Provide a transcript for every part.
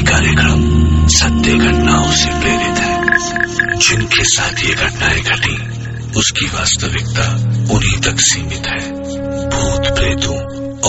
कार्यक्रम सत्य घटनाओं से प्रेरित है। जिनके साथ ये घटनाएं घटी उसकी वास्तविकता उन्हीं तक सीमित है। भूत प्रेतों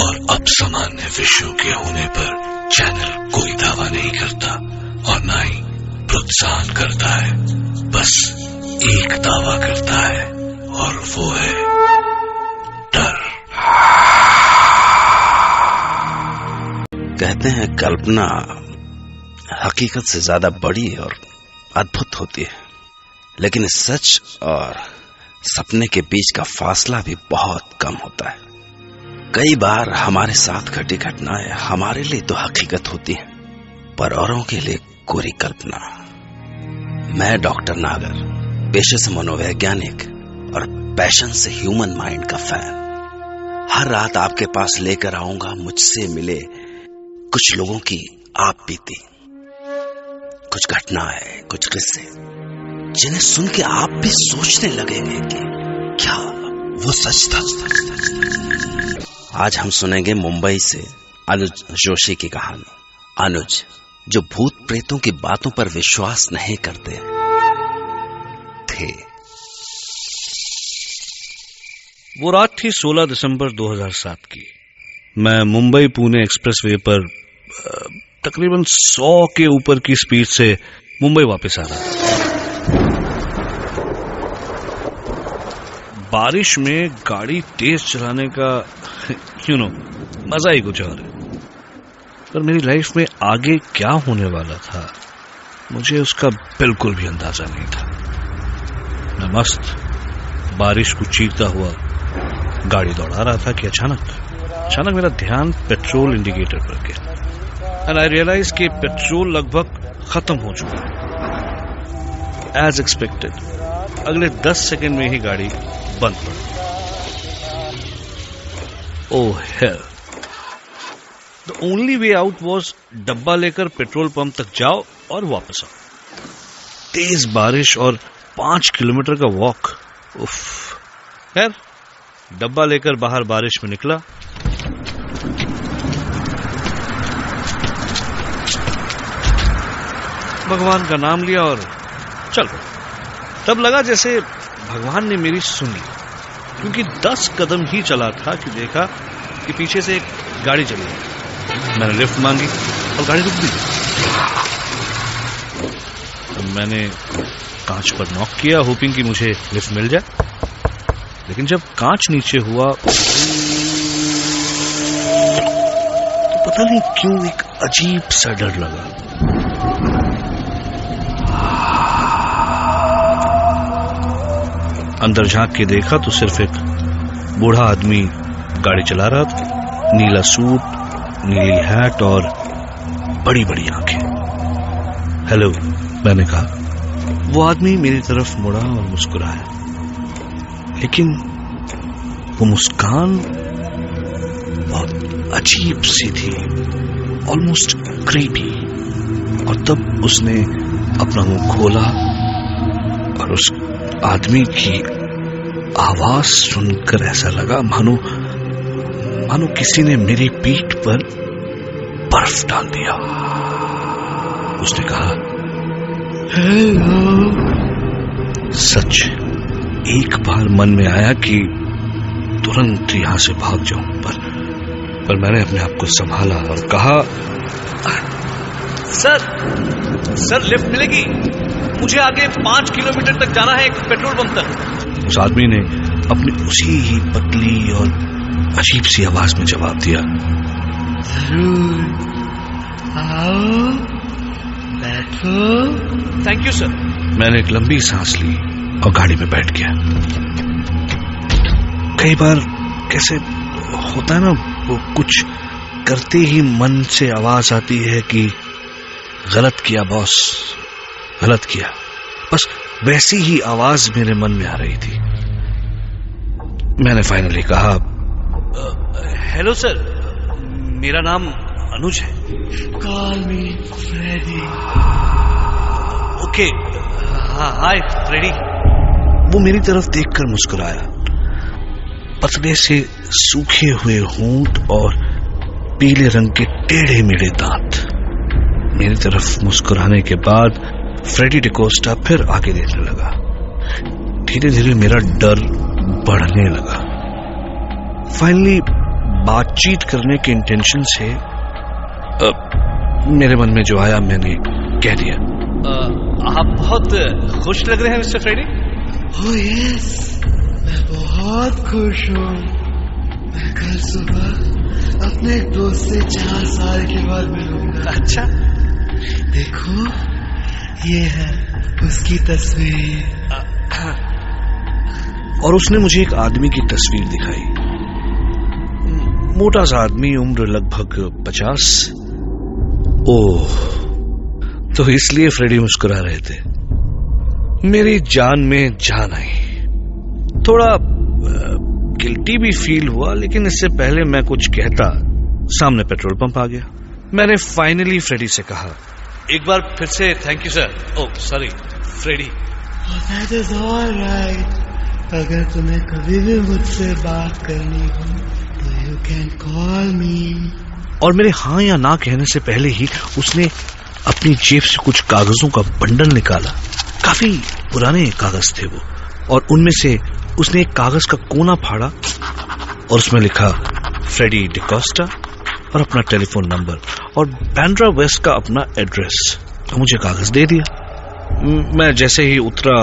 और अपसामान्य विषयों के होने पर चैनल कोई दावा नहीं करता और न ही प्रोत्साहन करता है। बस एक दावा करता है और वो है डर। कहते हैं कल्पना हकीकत से ज्यादा बड़ी और अद्भुत होती है, लेकिन सच और सपने के बीच का फासला भी बहुत कम होता है। कई बार हमारे साथ घटी घटनाएं हमारे लिए तो हकीकत होती हैं, पर औरों के लिए कोरी कल्पना। मैं डॉक्टर नागर, पेशे से मनोवैज्ञानिक और पैशन से ह्यूमन माइंड का फैन, हर रात आपके पास लेकर आऊंगा मुझसे मिले कुछ लोगों की आप बीती, कुछ घटनाएं, कुछ किस्से जिन्हें सुन के आप भी सोचने लगेंगे कि क्या वो सच था। आज हम सुनेंगे मुंबई से अनुज जोशी की कहानी। अनुज, जो भूत प्रेतों की बातों पर विश्वास नहीं करते थे। वो रात थी 16 दिसंबर 2007 की। मैं मुंबई पुणे एक्सप्रेसवे पर तकरीबन 100 के ऊपर की स्पीड से मुंबई वापस आ रहा था। बारिश में गाड़ी तेज चलाने का मजा ही कुछ और है। पर मेरी लाइफ में आगे क्या होने वाला था मुझे उसका बिल्कुल भी अंदाजा नहीं था। मैं मस्त बारिश को चीरता हुआ गाड़ी दौड़ा रहा था कि अचानक मेरा ध्यान पेट्रोल इंडिकेटर पर गया एंड आई रियलाइज कि पेट्रोल लगभग खत्म हो चुका है। एज एक्सपेक्टेड अगले 10 सेकंड में ही गाड़ी बंद पड़ गई। Oh hell, the only way out was डब्बा लेकर पेट्रोल पंप तक जाओ और वापस आओ। तेज बारिश और 5 किलोमीटर का वॉक। उफ, खैर डब्बा लेकर बाहर बारिश में निकला। भगवान का नाम लिया और चल पड़ा। तब लगा जैसे भगवान ने मेरी सुन ली, क्योंकि 10 कदम ही चला था कि देखा कि पीछे से एक गाड़ी चली गई। मैंने लिफ्ट मांगी और गाड़ी रुक गई। तो मैंने कांच पर नॉक किया, होपिंग कि मुझे लिफ्ट मिल जाए। लेकिन जब कांच नीचे हुआ तो पता नहीं क्यों एक अजीब सा डर लगा। अंदर झांक के देखा तो सिर्फ एक बूढ़ा आदमी गाड़ी चला रहा था। नीला सूट, नीली हैट और बड़ी बड़ी आंखें। हेलो, मैंने कहा। वो आदमी मेरी तरफ मुड़ा और मुस्कुराया, लेकिन वो मुस्कान बहुत अजीब सी थी, ऑलमोस्ट क्रीपी। और तब उसने अपना मुंह खोला और उस आदमी की आवाज सुनकर ऐसा लगा मानो किसी ने मेरी पीठ पर बर्फ डाल दिया। उसने कहा, हेलो। सच एक बार मन में आया कि तुरंत यहां से भाग जाऊं, पर मैंने अपने आप को संभाला और कहा, सर लिफ्ट मिलेगी? मुझे आगे 5 किलोमीटर तक जाना है, एक पेट्रोल पंप तक। उस आदमी ने अपनी उसी ही पतली और अजीब सी आवाज में जवाब दिया, जरूर आओ, बैठो। Thank you sir. मैंने एक लंबी सांस ली और गाड़ी में बैठ गया। कई बार कैसे होता है ना, वो कुछ करते ही मन से आवाज आती है कि गलत किया बॉस, गलत किया। बस वैसी ही आवाज मेरे मन में आ रही थी। मैंने फाइनली कहा, हेलो सर, मेरा नाम अनुज है। Call me Freddy. Okay, hi Freddy. वो मेरी तरफ देखकर मुस्कुराया। पतले से सूखे हुए होंठ और पीले रंग के टेढ़े मेढ़े दांत। मेरी तरफ मुस्कुराने के बाद फ्रेडी डिकोस्टा फिर आगे देखने लगा। धीरे धीरे मेरा डर बढ़ने लगा। फाइनली बातचीत करने के इंटेंशन से मेरे मन में जो आया मैंने कह दिया, आप बहुत खुश लग रहे हैं मिस्टर फ्रेडी। ओह यस, मैं बहुत खुश हूँ। मैं कल सुबह अपने एक दोस्त से 4 साल के बाद मिलूंगा। अच्छा, देखो ये है उसकी तस्वीर। और उसने मुझे एक आदमी की तस्वीर दिखाई। मोटा सा आदमी, उम्र लगभग 50। ओह, तो इसलिए फ्रेडी मुस्कुरा रहे थे। मेरी जान में जान आई। थोड़ा गिल्टी भी फील हुआ, लेकिन इससे पहले मैं कुछ कहता सामने पेट्रोल पंप आ गया। मैंने फाइनली फ्रेडी से कहा, एक बार फिर से thank you sir. Oh sorry Freddy. That is alright. अगर तुम्हें कभी भी मुझसे बात करनी हो तो यू कैन कॉल मी। और मेरे हाँ या ना कहने से पहले ही उसने अपनी जेब से कुछ कागजों का बंडल निकाला। काफी पुराने कागज थे वो, और उनमें से उसने एक कागज का कोना फाड़ा और उसमें लिखा फ्रेडी डिकोस्टा और अपना टेलीफोन नंबर और बैंड्रा वेस्ट का अपना एड्रेस। मुझे कागज दे दिया। मैं जैसे ही उतरा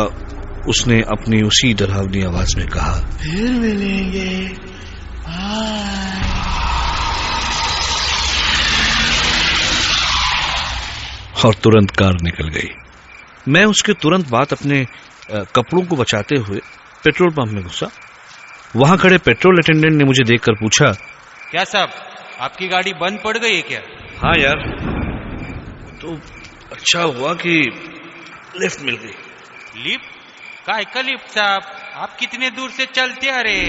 उसने अपनी उसी डरावनी आवाज में कहा, फिर मिलेंगे, बाय। और तुरंत कार निकल गई। मैं उसके तुरंत बाद अपने कपड़ों को बचाते हुए पेट्रोल पंप में घुसा। वहां खड़े पेट्रोल अटेंडेंट ने मुझे देखकर पूछा, क्या साहब आपकी गाड़ी बंद पड़ गई है क्या? हाँ यार, तो अच्छा हुआ कि लिफ्ट मिल गई। लिफ्ट? काय का लिफ्ट साहब? आप कितने दूर से चलते आ रहे?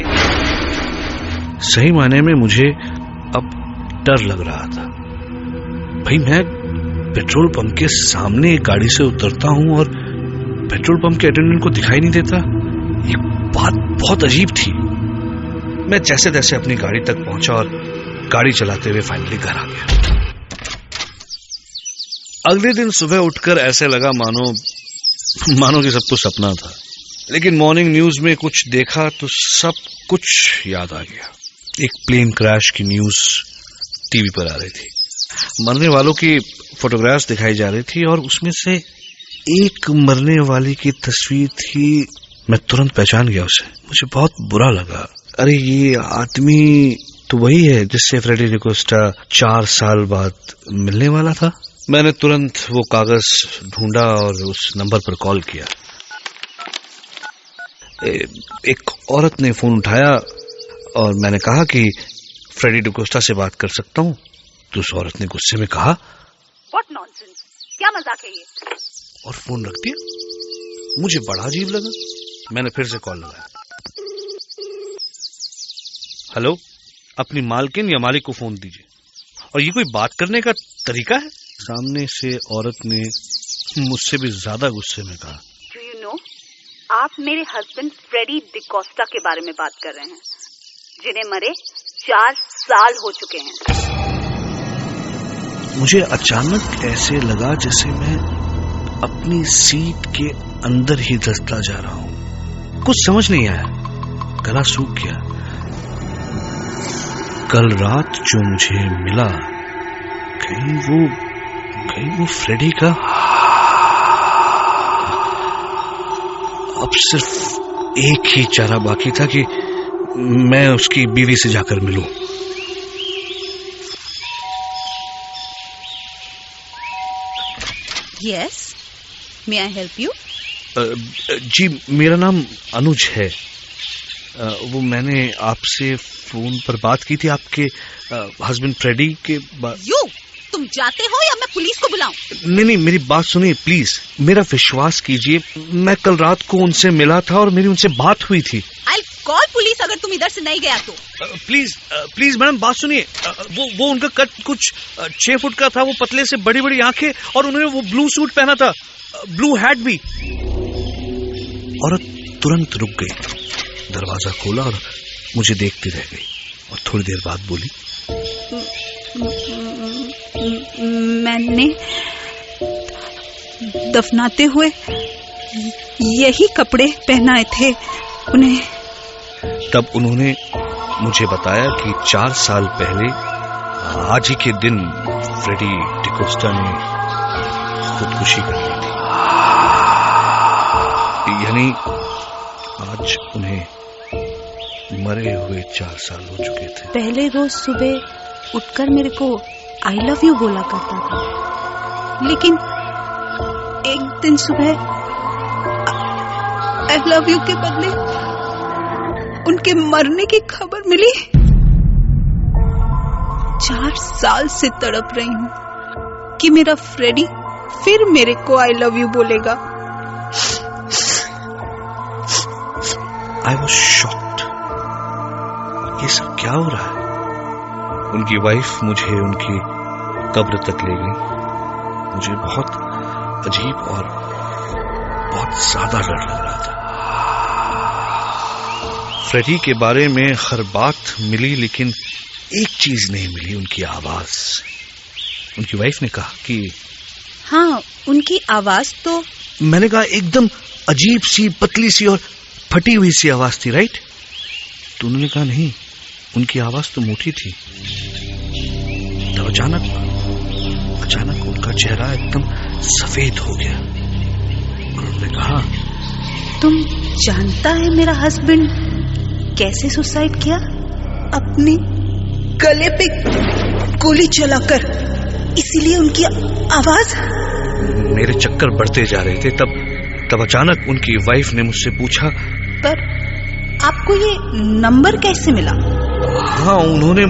सही मायने में मुझे अब डर लग रहा था। भाई मैं पेट्रोल पंप के सामने एक गाड़ी से उतरता हूं और पेट्रोल पंप के अटेंडेंट को दिखाई नहीं देता। ये बात बहुत अजीब थी। मैं जैसे तैसे अपनी गाड़ी तक पहुंचा और गाड़ी चलाते हुए फाइनली घर आ गया। अगले दिन सुबह उठकर ऐसे लगा मानो कि सब कुछ सपना था। लेकिन मॉर्निंग न्यूज में कुछ देखा तो सब कुछ याद आ गया। एक प्लेन क्रैश की न्यूज टीवी पर आ रही थी। मरने वालों की फोटोग्राफ्स दिखाई जा रही थी और उसमें से एक मरने वाली की तस्वीर थी। मैं तुरंत पहचान गया उसे। मुझे बहुत बुरा लगा। अरे ये आदमी तो वही है जिससे फ्रेडी डिकोस्टा 4 साल बाद मिलने वाला था। मैंने तुरंत वो कागज ढूंढा और उस नंबर पर कॉल किया। एक औरत ने फोन उठाया और मैंने कहा कि फ्रेडी डिकोस्टा से बात कर सकता हूँ। तो उस औरत ने गुस्से में कहा, What nonsense? क्या मजाक है ये? और फोन रख दिया। मुझे बड़ा अजीब लगा। मैंने फिर से कॉल लगाया। हेलो, अपनी मालकिन या मालिक को फोन दीजिए। और ये कोई बात करने का तरीका है? सामने से औरत ने मुझसे भी ज्यादा गुस्से में कहा, Do you know? आप मेरे हस्बैंड फ्रेडी डिकोस्टा के बारे में बात कर रहे हैं, जिन्हें मरे 4 साल हो चुके हैं। मुझे अचानक ऐसे लगा जैसे मैं अपनी सीट के अंदर ही धंसता जा रहा हूं। कुछ समझ नहीं आया। गला सूख गया। कल रात जो मुझे मिला, कहीं वो फ्रेडी का। अब सिर्फ एक ही चारा बाकी था कि मैं उसकी बीवी से जाकर मिलूं। Yes, may I help you? जी, मेरा नाम अनुज है। वो मैंने आपसे फोन पर बात की थी आपके हस्बैंड फ्रेडी के तुम जाते हो या मैं पुलिस को बुलाऊं? नहीं, मेरी बात सुनिए प्लीज। मेरा विश्वास कीजिए, मैं कल रात को उनसे मिला था और मेरी उनसे बात हुई थी। I'll call पुलिस अगर तुम इधर से नहीं गया तो। प्लीज मैडम बात सुनिए। वो उनका कद कुछ 6 फुट का था। वो पतले से बड़ी बड़ी आंखें और उन्होंने वो ब्लू सूट पहना था, ब्लू हैट भी। औरत तुरंत रुक गई, दरवाजा खोला और मुझे देखती रह गई और थोड़ी देर बाद बोली, दफनाते हुए यही कपड़े पहनाए थे उन्हें। तब उन्होंने मुझे बताया कि 4 साल पहले आज ही के दिन फ्रेडी डिकोस्टा ने खुदकुशी कर ली थी। यानी आज उन्हें मरे हुए 4 साल हो चुके थे। पहले रोज सुबह उठकर मेरे को आई लव यू बोला करता था, लेकिन एक दिन सुबह आई लव यू के बदले उनके मरने की खबर मिली। 4 साल से तड़प रही हूँ कि मेरा फ्रेडी फिर मेरे को आई लव यू बोलेगा। I was shocked. ये सब क्या हो रहा है? उनकी वाइफ मुझे उनकी कब्र तक ले गई। मुझे बहुत अजीब और बहुत ज्यादा डर लग रहा था। फ्रेडी के बारे में हर बात मिली, लेकिन एक चीज नहीं मिली, उनकी आवाज। उनकी वाइफ ने कहा कि हाँ, उनकी आवाज तो मैंने कहा एकदम अजीब सी, पतली सी और फटी हुई सी आवाज थी, राइट? तो उन्होंने कहा नहीं, उनकी आवाज तो मोटी थी। तब अचानक उनका चेहरा एकदम सफेद हो गया और उन्होंने कहा, तुम जानता है मेरा हस्बैंड कैसे सुसाइड किया? अपने गले पे गोली चलाकर। इसीलिए उनकी आवाज। मेरे चक्कर बढ़ते जा रहे थे। तब अचानक उनकी वाइफ ने मुझसे पूछा, पर आपको ये नंबर कैसे मिला? हाँ, उन्होंने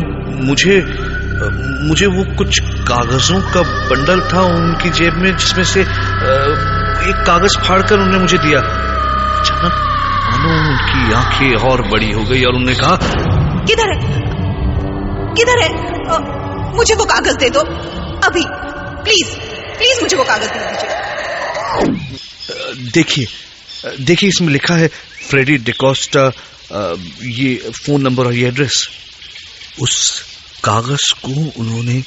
मुझे वो कुछ कागजों का बंडल था उनकी जेब में, जिसमें से एक कागज फाड़कर उन्होंने मुझे दिया। अचानक मानो उनकी आंखें और बड़ी हो गई और उन्होंने कहा, किधर है? मुझे वो कागज दे दो अभी, प्लीज मुझे वो कागज दे दीजिए। देखिए इसमें लिखा है फ्रेडी डिकोस्टा, ये फोन नंबर और ये एड्रेस। उस कागज को उन्होंने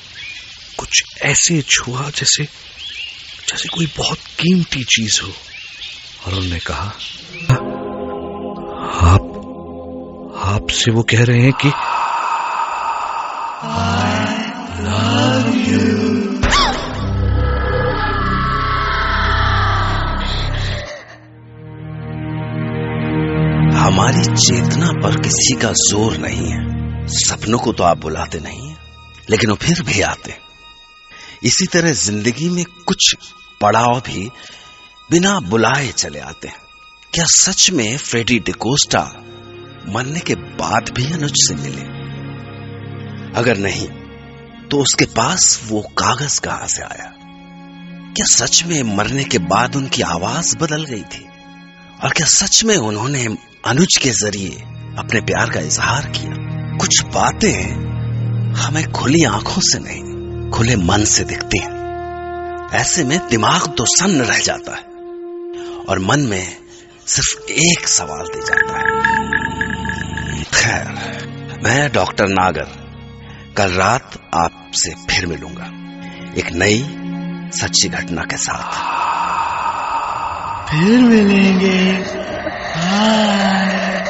कुछ ऐसे छुआ जैसे कोई बहुत कीमती चीज हो, और उन्होंने कहा, आपसे वो कह रहे हैं कि I love you। हमारी चेतना पर किसी का जोर नहीं है। सपनों को तो आप बुलाते नहीं हैं, लेकिन वो फिर भी आते। इसी तरह जिंदगी में कुछ पड़ाव भी बिना बुलाए चले आते हैं। क्या सच में फ्रेडी डिकोस्टा मरने के बाद भी अनुज से मिले? अगर नहीं, तो उसके पास वो कागज कहां से आया? क्या सच में मरने के बाद उनकी आवाज बदल गई थी? और क्या सच में उन्होंने अनुज के जरिए अपने प्यार का इजहार किया? कुछ बातें हमें खुली आंखों से नहीं, खुले मन से दिखती हैं। ऐसे में दिमाग तो सन्न रह जाता है और मन में सिर्फ एक सवाल दे जाता है। खैर, मैं डॉक्टर नागर कल रात आपसे फिर मिलूंगा एक नई सच्ची घटना के साथ। फिर मिलेंगे। बाय।